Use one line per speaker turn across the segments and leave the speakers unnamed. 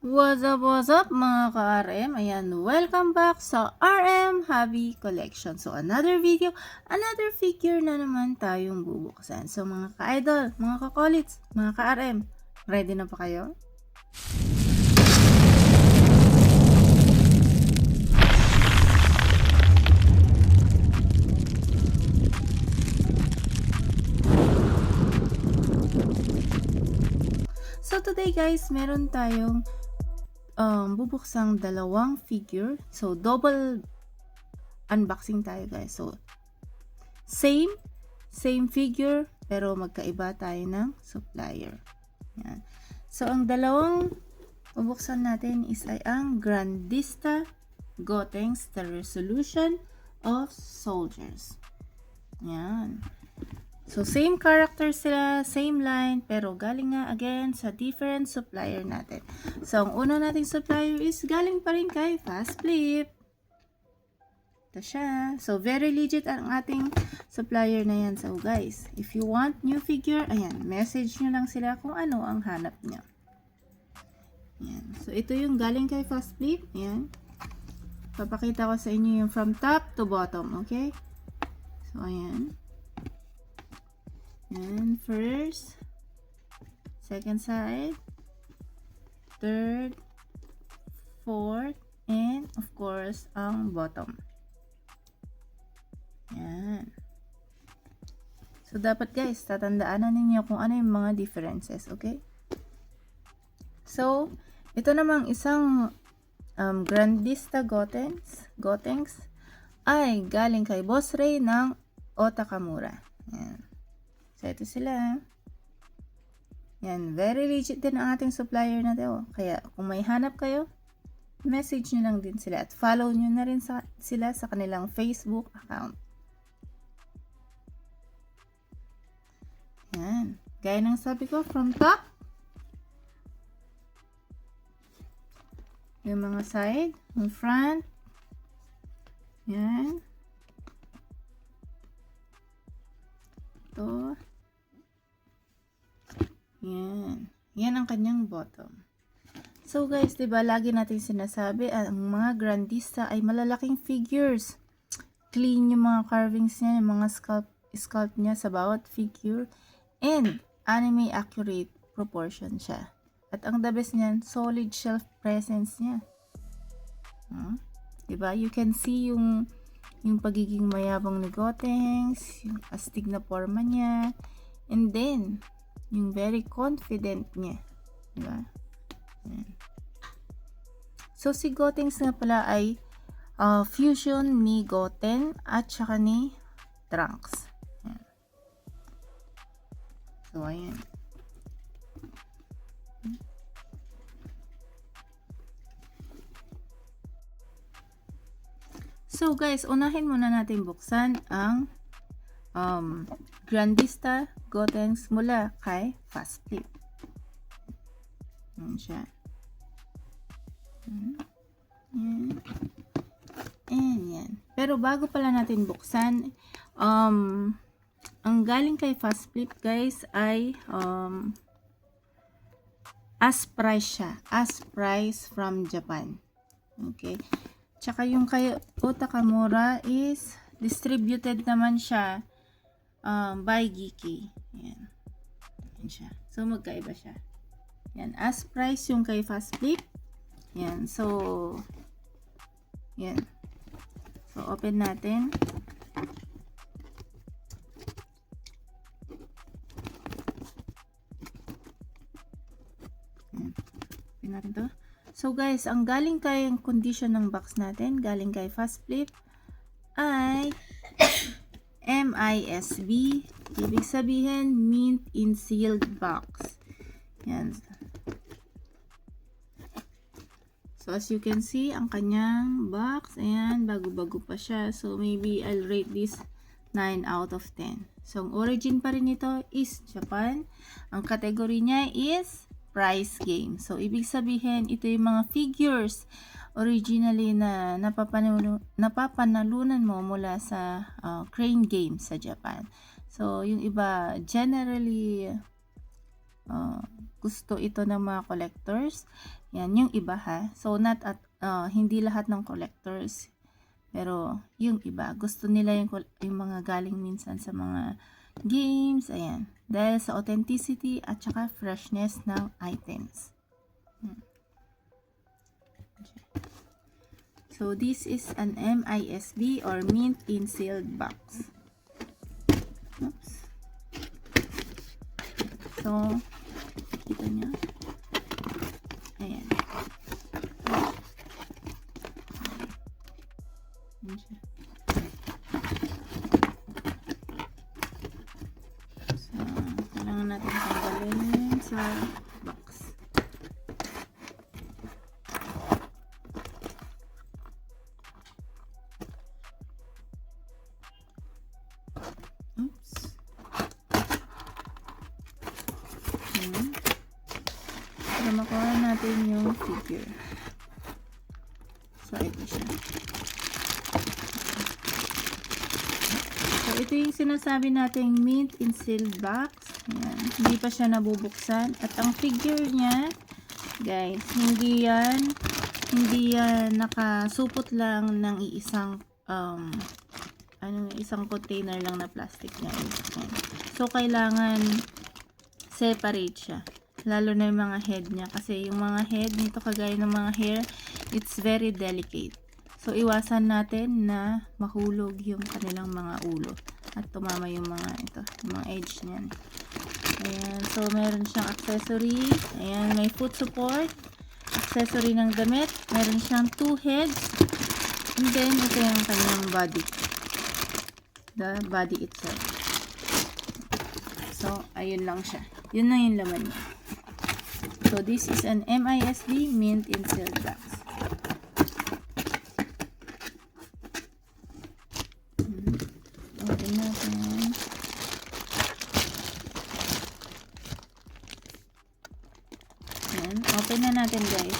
What's up mga ka-RM? Ayan, welcome back sa RM Hobby Collection. So, another video, another figure na naman tayong bubuksan. So, mga ka-idol, mga ka-collits, mga ka-RM, ready na pa kayo? So, today guys, meron tayong bubuksang dalawang figure. So, double unboxing tayo guys. So, same figure, pero magkaiba tayo ng supplier. Yan. So, ang dalawang bubuksan natin is ay ang Grandista Gotenks, The Resolution of Soldiers. Yan. So, same character sila, same line, pero galing nga again sa different supplier natin. So, ang una nating supplier is galing pa rin kay Fast Flip. Ito siya. So, very legit ang ating supplier na yan. So, guys, if you want new figure, ayan, message nyo lang sila kung ano ang hanap nyo. Ayan. So, ito yung galing kay Fast Flip. Ayan. Papakita ko sa inyo yung from top to bottom, okay? So, ayan. And first, second side, third, fourth, and of course, ang bottom. Yan. So, dapat guys, tatandaan na ninyo kung ano yung mga differences, okay? So, ito namang isang Grandista Gotenks ay galing kay Boss Ray ng Otakamura. Yan. So, ito sila. Yan. Very legit din ang ating supplier na ito. Kaya, kung may hanap kayo, message nyo lang din sila. At follow nyo na rin sila sa kanilang Facebook account. Yan. Gaya ng sabi ko, from top, yung mga side, yung front, yan. Ito. Yan. Yan ang kanyang bottom. So guys, 'di ba lagi natin sinasabi ang mga Grandista ay malalaking figures. Clean yung mga carvings niya, yung mga sculpt niya sa bawat figure, and anime accurate proportion siya. At ang the best niyan, solid shelf presence niya. 'Di ba? You can see yung pagiging mayabang ni Gotenks, yung astig na forma niya, and then yung very confident niya. Diba? Ayan. So, si Gotenks nga pala ay fusion ni Goten at saka ni Trunks. Ayan. So, ayan. So, guys, unahin muna natin buksan ang Grandista Gotenks mula kay Fast Flip. Yan siya. Yan. And yan. Pero bago pala natin buksan, ang galing kay Fast Flip guys ay as price siya. As price from Japan. Okay. Tsaka yung kay Otakamura is distributed naman siya by Geeky. Yan. Yan siya. So, magkaiba siya. Yan. As price yung kay Fast Flip. Yan. So, yan. So, open natin. Yan. Open natin to. So, guys, ang galing kay condition ng box natin, galing kay Fast Flip, ay MISB, ibig sabihin mint in sealed box. Yan. So as you can see, ang kanyang box, ayan, bago-bago pa siya. So maybe I'll rate this 9 out of 10. So ang origin pa rin nito is Japan. Ang category niya is prize game. So ibig sabihin, ito yung mga figures originally na napapanalunan mo mula sa crane game sa Japan. So, yung iba generally gusto ito ng mga collectors. Yan, yung iba ha. So, hindi lahat ng collectors. Pero, yung iba, gusto nila yung mga galing minsan sa mga games. Ayan. Dahil sa authenticity at saka freshness ng items. So, this is an MISB or mint in sealed box. Oops. So, kita nyo. Ayan. Ayan siya. So, kailangan natin tanggalin sa box. Oops. Ayan. Para makuha natin yung figure. So, ito siya. So, ito yung sinasabi nating mint in sealed box. Ayan. Hindi pa siya nabubuksan. At ang figure niya, guys, hindi yan nakasupot lang ng isang container lang na plastic niya. So, kailangan separate siya. Lalo na yung mga head niya. Kasi yung mga head nito, kagaya ng mga hair, it's very delicate. So, iwasan natin na mahulog yung kanilang mga ulo. At tumama yung mga edge niyan. Ayan. So, meron siyang accessory. Ayan, may foot support. Accessory ng damit. Meron siyang 2 heads. And then, ito yung kanyang body. The body itself. So, ayun lang siya. Yun lang yung laman niya. So, this is an MISB mint in sealed box. Open natin. Ayan. Open na natin, guys.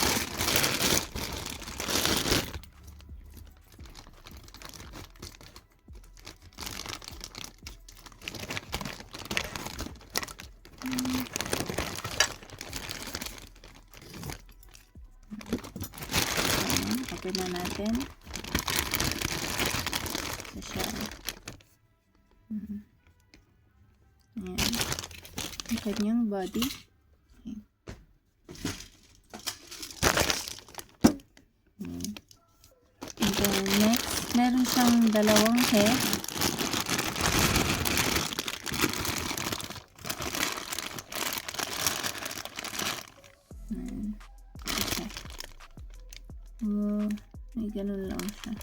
Open na natin. Ito siya. Ayan. Ang kanyang body. Ayan. And then next, meron siyang dalawang head. Ayan. May ganun lang siya.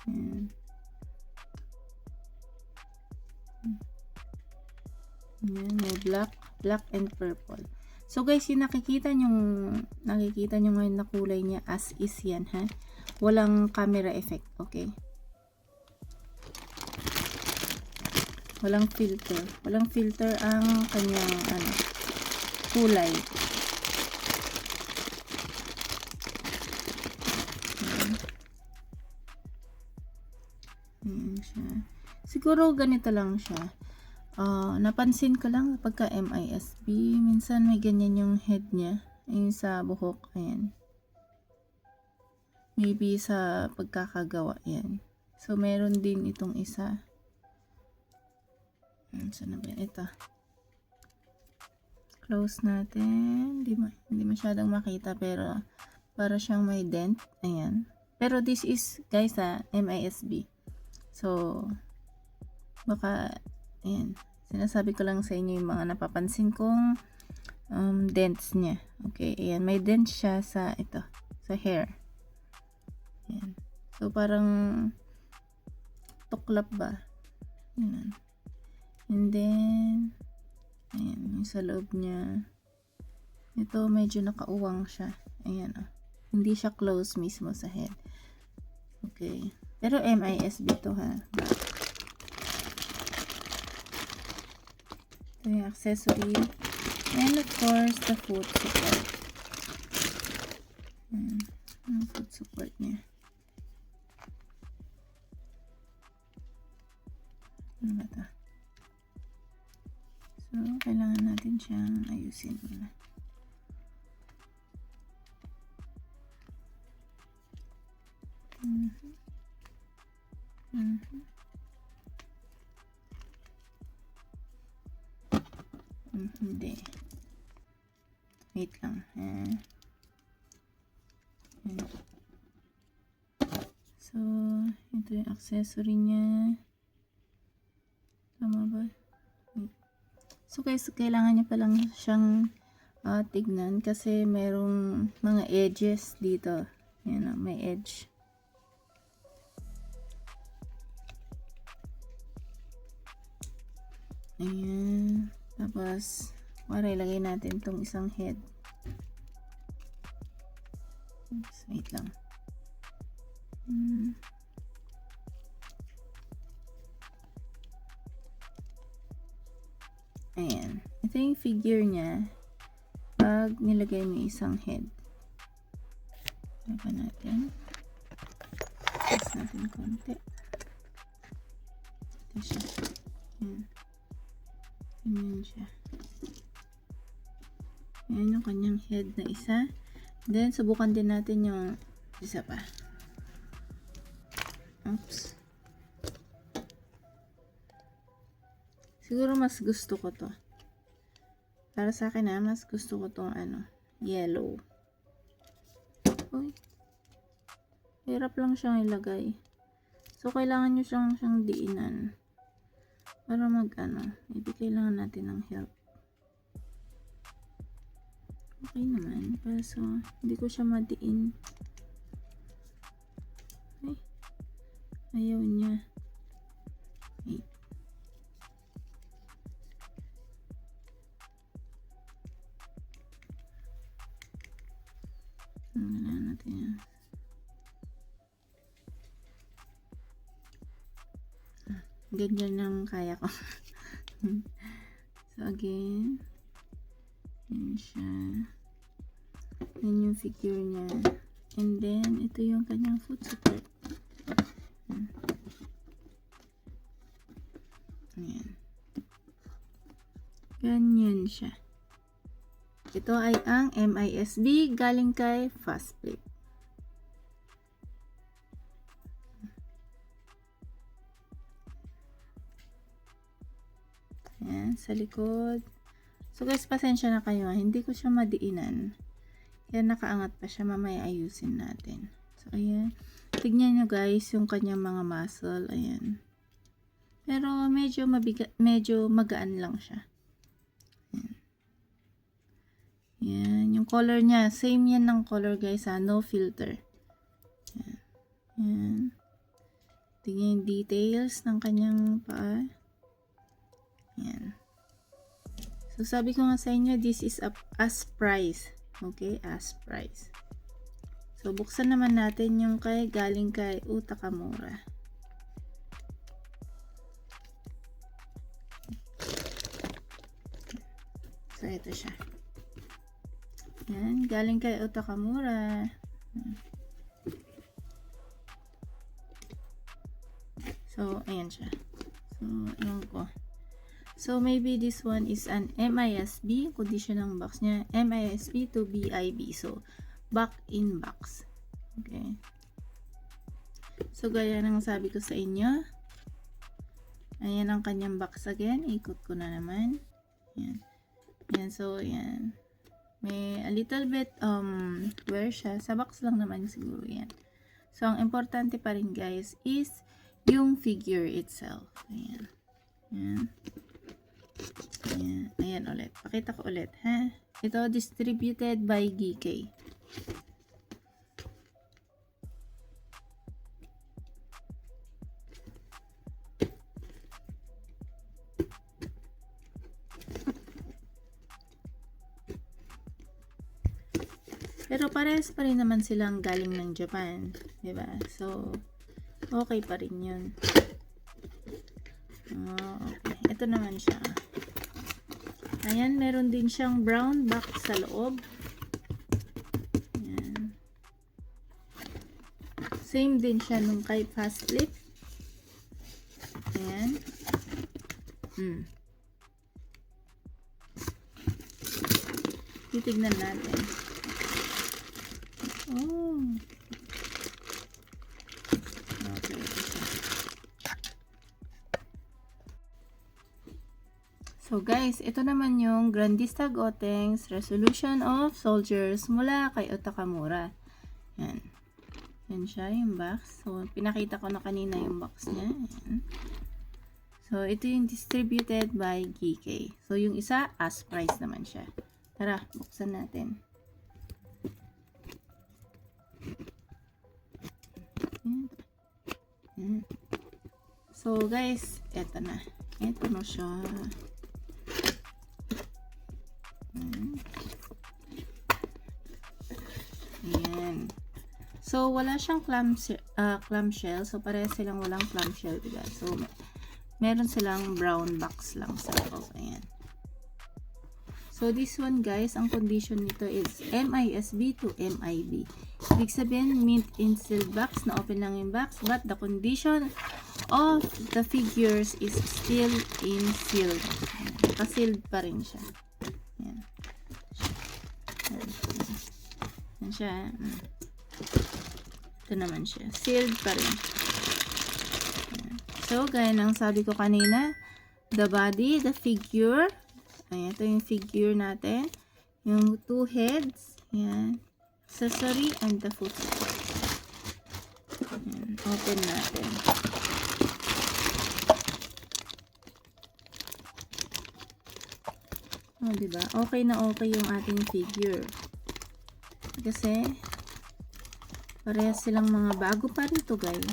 Ayan. Ayan, may black and purple. So guys, yung nakikita nyo ngayon na kulay niya as is yan ha. Walang camera effect, okay? Walang filter. Walang filter ang kanyang kulay. Ayan siya. Siguro ganito lang siya. Napansin ko lang pagka MISB, minsan may ganyan yung head niya. Ayun sa buhok. Ayan. Maybe sa pagkakagawa. Ayan. So, meron din itong isa. Saan na ba yan? Ito. Close natin. Hindi masyadong makita pero para siyang may dent. Ayan. Pero this is, guys, MISB. So, baka, ayan. Sinasabi ko lang sa inyo yung mga napapansin kong dents niya. Okay, ayan. May dent siya sa ito. Sa hair. Ayan. So, parang tuklap ba? Ayan. And then, ayan. Yung sa loob niya. Ito, medyo nakauwang siya. Ayan. Hindi siya close mismo sa head. Okay. Pero MISB to ha. Ito yung accessory. And of course, the foot support. Yung foot support niya. Ano ba ito? So, kailangan natin siyang ayusin muna. Hindi. Wait lang. So, ito yung accessory niya. Tama ba? So, guys, kailangan niya palang siyang tignan kasi merong mga edges dito. Yan, may edge. Ayan. Tapos, ilagay natin tong isang head. Oops, wait lang. Ayan. Ito yung figure niya pag nilagay mo isang head. Lagyan natin. Tapos natin konti. Ito siya. Ayan. Ganyan siya. Ayan yung kanyang head na isa. Then, subukan din natin yung isa pa. Oops. Siguro mas gusto ko to. Para sa akin mas gusto ko tong yellow. Uy. Hirap lang siyang ilagay. So, kailangan nyo siyang diinan. Para maybe kailangan natin ng help. Okay naman. So, hindi ko siya madiin. Ay. Ayaw niya. Wait. Wala natin yan. Ganyan lang kaya ko. So, again. Yan siya. Yan yung figure niya. And then, ito yung kanyang foot support. Ayan. Ganyan siya. Ito ay ang MISB galing kay Fastflip. Ayan, sa likod. So guys, pasensya na kayo. Hindi ko siya madiinan. Kaya nakaangat pa siya. Mamaya ayusin natin. So, ayan. Tignan nyo guys yung kanyang mga muscle. Ayan. Pero medyo magaan lang siya. Ayan. Ayan. Yung color niya. Same yan ng color guys ha. No filter. Ayan. Ayan. Tignan yung details ng kanyang paa. Ayan. So, sabi ko nga sa inyo, this is as price. Okay? As price. So, buksan naman natin yung galing kay Utakamura. So, ito siya. Yan. Galing kay Utakamura. So, ayan siya. So, ayan ko. So, maybe this one is an MISB. Condition ng box niya. MISB to BIB. So, back in box. Okay. So, gaya ng sabi ko sa inyo. Ayan ang kanyang box again. Ikot ko na naman. Ayan. Ayan. So, ayan. May a little bit wear siya. Sa box lang naman siguro yan. So, ang importante pa rin guys is yung figure itself. Ayan. Ayan. Ayan, ayan ulit. Pakita ko ulit, ha? Ito, distributed by GK. Pero parehas pa rin naman silang galing ng Japan. Diba? So, okay pa rin yun. Oh, okay. Ito naman siya. Ayan, meron din siyang brown back sa loob. Ayan. Same din siya nung kay Fastflip. Ayan. titignan natin. Oh. Okay. So guys, ito naman yung Grandista Gotenks Resolution of Soldiers mula kay Otakamura. Yan. Yan siya yung box. So, pinakita ko na kanina yung box niya. Yan. So, ito yung distributed by GK. So, yung isa, as price naman siya. Tara, buksan natin. Yan. So, guys, eto na. Eto na siya. Ayan. So, wala siyang clamshell. So, parehas silang walang clamshell, diba? So, meron silang brown box lang sa loob. Ayan. So, this one, guys, ang condition nito is MISB to MIB. Ibig sabihin, mint in sealed box, na open lang yung box, but the condition of the figures is still in sealed. Naka-sealed pa rin siya. Ayan. Ayan siya. Ito naman siya. Sealed pa rin. Ayan. So, gaya ng sabi ko kanina, the body, the figure. Ayan, ito yung figure natin. Yung two heads. Ayan. Accessory and the foot. Ayan. Open natin. Oh, diba? Okay na okay yung ating figure. Kasi, parehas silang mga bago pa rin to, guys.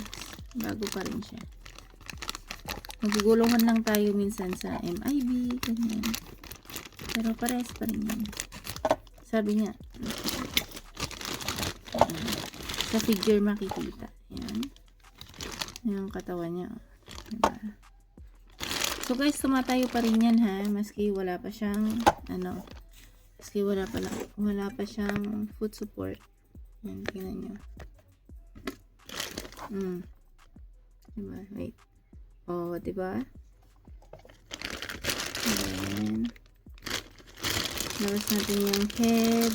Bago pa rin siya. Magugulungan lang tayo minsan sa MIB, ganyan. Pero parehas pa rin yan. Sabi niya, sa figure makikita. Yan. Yung katawan niya. Diba? So guys, tumatayo pa rin yan ha. Maski wala pa siyang, maski wala pa siyang foot support. Yan, tingnan nyo. Diba? Wait. Oh, diba? Ayan. Labas natin yung head.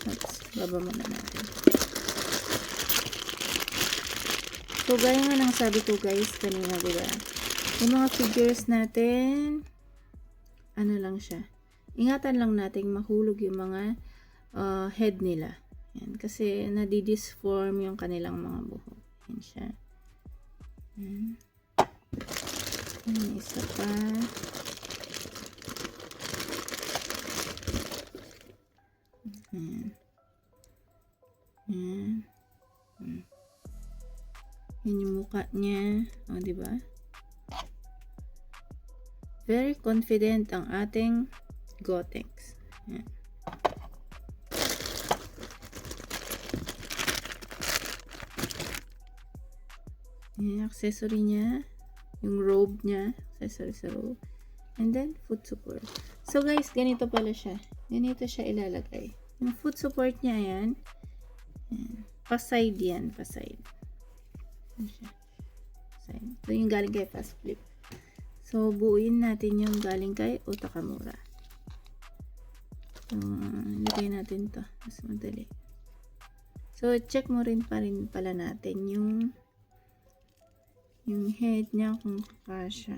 Tapos, baba muna natin. So, gaya nga ng sabi ko guys, kanina, diba? Yung mga figures natin, ano lang siya. Ingatan lang natin mahulog yung mga head nila. Yan. Kasi nadidisform yung kanilang mga buhok. Yan siya. Yan. Yan, isa pa. Yan. Yan. Yan yung mukha niya. O, diba? Very confident ang ating Gotenks. Yan. Yung accessory niya, yung robe niya, accessory sa robe, and then foot support. So guys, ganito pala siya. Ganito siya ilalagay. Yung foot support niya, ayan. Pa-side yan, pa-side. Side. So yung galing kay Fast Flip. So buuin natin yung galing kay Otakamura. So ilagay natin to, mas madali. So check mo rin pala natin yung head niya kung kakasya.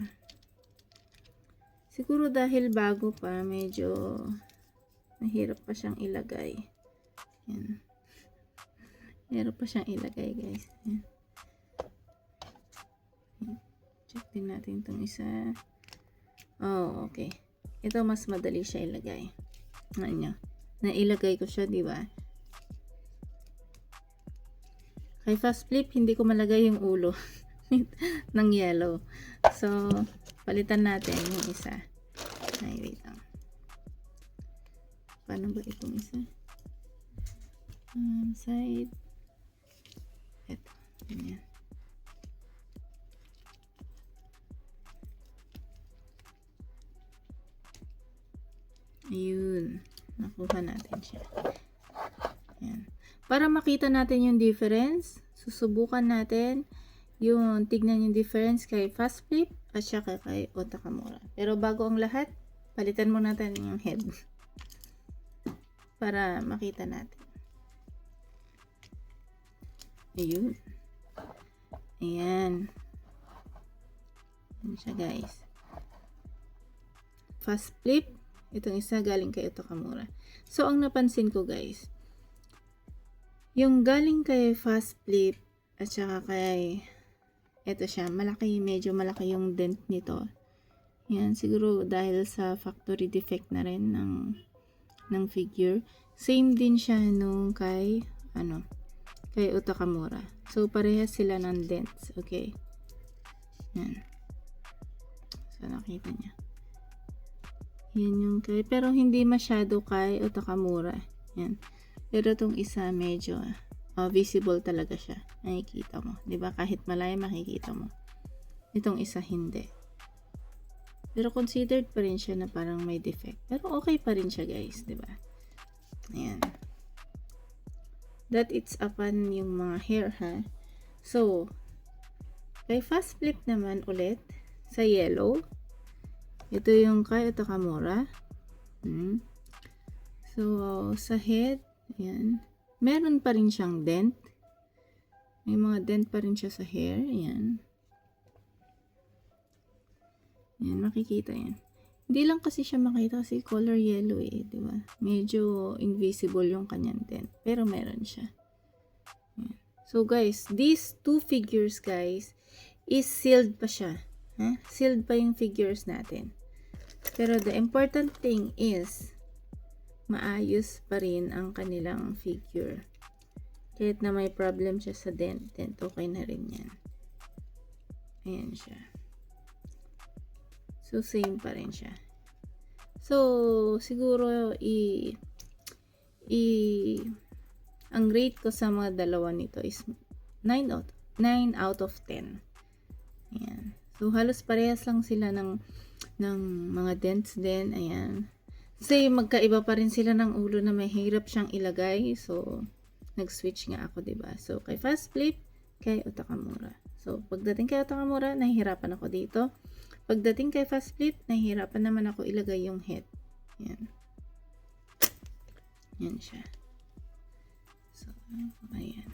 Siguro dahil bago pa, medyo mahirap pa siyang ilagay. Yan. Mahirap pa siyang ilagay, guys. Yan. Check din natin itong isa. Oh, okay. Ito mas madali siya ilagay. Ano? Nailagay ko siya, di ba? Kay Fast Flip, hindi ko malagay yung ulo ng yellow. So, palitan natin yung isa. Ay, wait lang. Paano ba itong isa? Side. Ito. Ganyan. Ayun. Nakuha natin siya. Ayan. Para makita natin yung difference, susubukan natin yung tignan yung difference kay Fast Flip at saka kay Otakamura. Pero bago ang lahat, palitan mo natin yung head. para makita natin. Ayun. Ayan. Ayan siya, guys. Fast flip. Itong isa galing kay Otokamura. So, ang napansin ko, guys, yung galing kay fast flip at saka kay ito siya, medyo malaki yung dent nito. Yan, siguro dahil sa factory defect na rin ng figure. Same din siya nung kay Otokamura. So, parehas sila ng dents. Okay. Yan. So, nakita niya. Yan yung pero hindi masyado kay Otokamura. Yan. Pero itong isa medyo visible talaga siya. Nakikita mo. 'Di ba? Kahit malayo makikita mo. Itong isa hindi. Pero considered pa rin siya na parang may defect. Pero okay pa rin siya, guys. 'Di ba? Ayan. That it's upon yung mga hair, ha? So, kay fast flip naman ulit sa yellow. Ito yung kay Otokamura. So, sa head, ayan. Meron pa rin siyang dent. May mga dent pa rin siya sa hair. Ayan. Ayan, makikita yan. Hindi lang kasi siya makita kasi color yellow eh, di ba? Medyo invisible yung kanyang dent. Pero meron siya. Ayan. So, guys, these two figures, guys, is sealed pa siya. Sealed pa yung figures natin. Pero the important thing is, maayos pa rin ang kanilang figure. Kahit na may problem siya sa dent, okay na rin yan. Ayan siya. So, same pa rin siya. So, siguro, ang rate ko sa mga dalawa nito is 9 out of 10. Ayan. So, halos parehas lang sila ng mga dents din. Ayan. Kasi magkaiba pa rin sila ng ulo na may hirap siyang ilagay. So, nag-switch nga ako, diba? So, kay fast flip, kay Otokamura. So, pagdating kay Otokamura, nahihirapan ako dito. Pagdating kay fast flip, nahihirapan naman ako ilagay yung head. Ayan. Yan siya. So, ayan.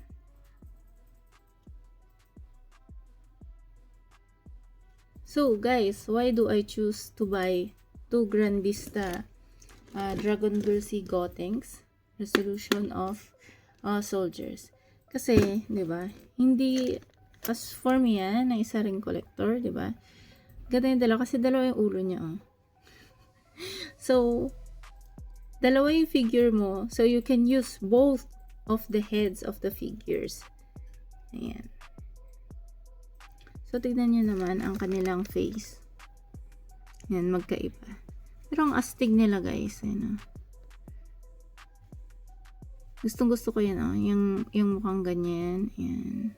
So, guys, why do I choose to buy two Grandista Dragon Ball Z Gotenks Resolution of Soldiers? Kasi, di ba, hindi, as for me na isa ring collector, di ba? Ganda yung dalawa, kasi dalawa yung ulo niya, oh. So, dalawa yung figure mo, so you can use both of the heads of the figures. Ayan. So, tignan nyo naman ang kanilang face. Yan, magkaiba. Pero ang astig nila, guys. Ayan, oh. Gustong gusto ko yan, oh. Yung mukhang ganyan. Ayan.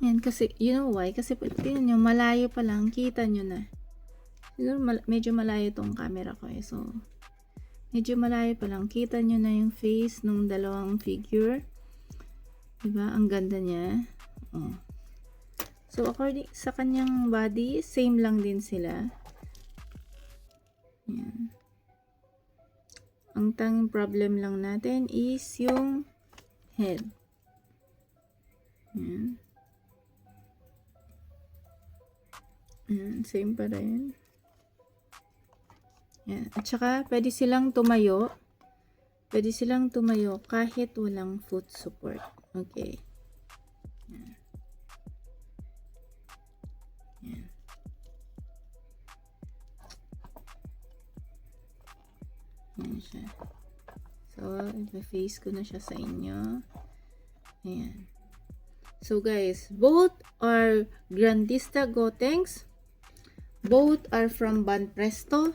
Yan, kasi, you know why? Kasi, tignan nyo, malayo pa lang. Kita nyo na. Siguro, medyo malayo tong camera ko, eh. So, medyo malayo pa lang. Kita nyo na yung face ng dalawang figure. Diba? Ang ganda niya. Oh. So, according sa kanyang body, same lang din sila. Yan. Ang tanging problem lang natin is yung head. Yan. Yan, same pa rin. Yan. At saka, pwede silang tumayo. Pwede silang tumayo kahit walang foot support. Okay. Yan. Yan. Yan siya. So, ipa-face ko na siya sa inyo. Ayan. So, guys, both are Grandista Gotenks. Both are from Banpresto.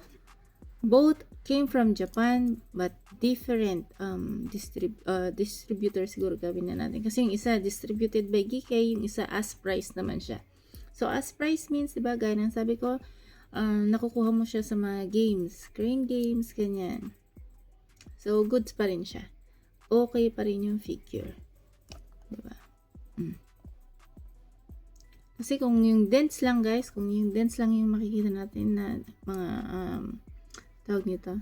Both came from Japan, but different distributor siguro gawin na natin. Kasi yung isa distributed by GK, yung isa as price naman siya. So, as price means, diba, gaya ng sabi ko, nakukuha mo siya sa mga games, crane games, ganyan. So, goods pa rin siya. Okay pa rin yung figure. Diba? Kasi kung yung dents lang, guys, kung yung dents lang yung makikita natin na mga, tawag nito,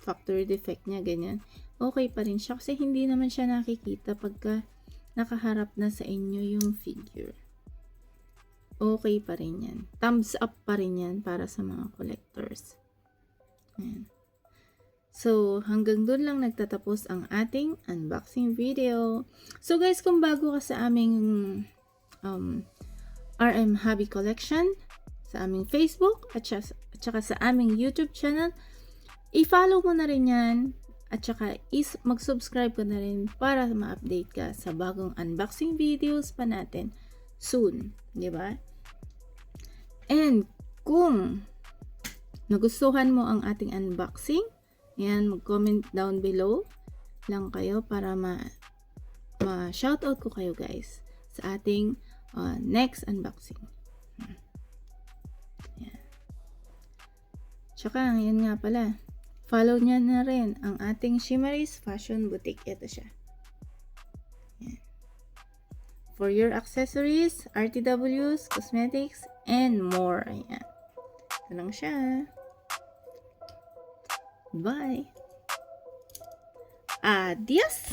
factory defect niya, ganyan, okay pa rin siya kasi hindi naman siya nakikita pagka nakaharap na sa inyo yung figure. Okay pa rin yan. Thumbs up pa rin yan para sa mga collectors. Ayan. So, hanggang doon lang nagtatapos ang ating unboxing video. So guys, kung bago ka sa aming RM Hobby Collection, sa aming Facebook, at saka sa aming YouTube channel, i-follow mo na rin yan, at saka mag-subscribe ka na rin para ma-update ka sa bagong unboxing videos pa natin soon, di ba? And kung nagustuhan mo ang ating unboxing, yan, mag-comment down below lang kayo para ma-shoutout ko kayo guys sa ating next unboxing. Yan. Tsaka, yan nga pala, follow niya na rin ang ating Shimmery's Fashion Boutique. Ito siya. Yan. For your accessories, RTWs, cosmetics, and more. Ayan. Ito lang siya. Bye. Adios.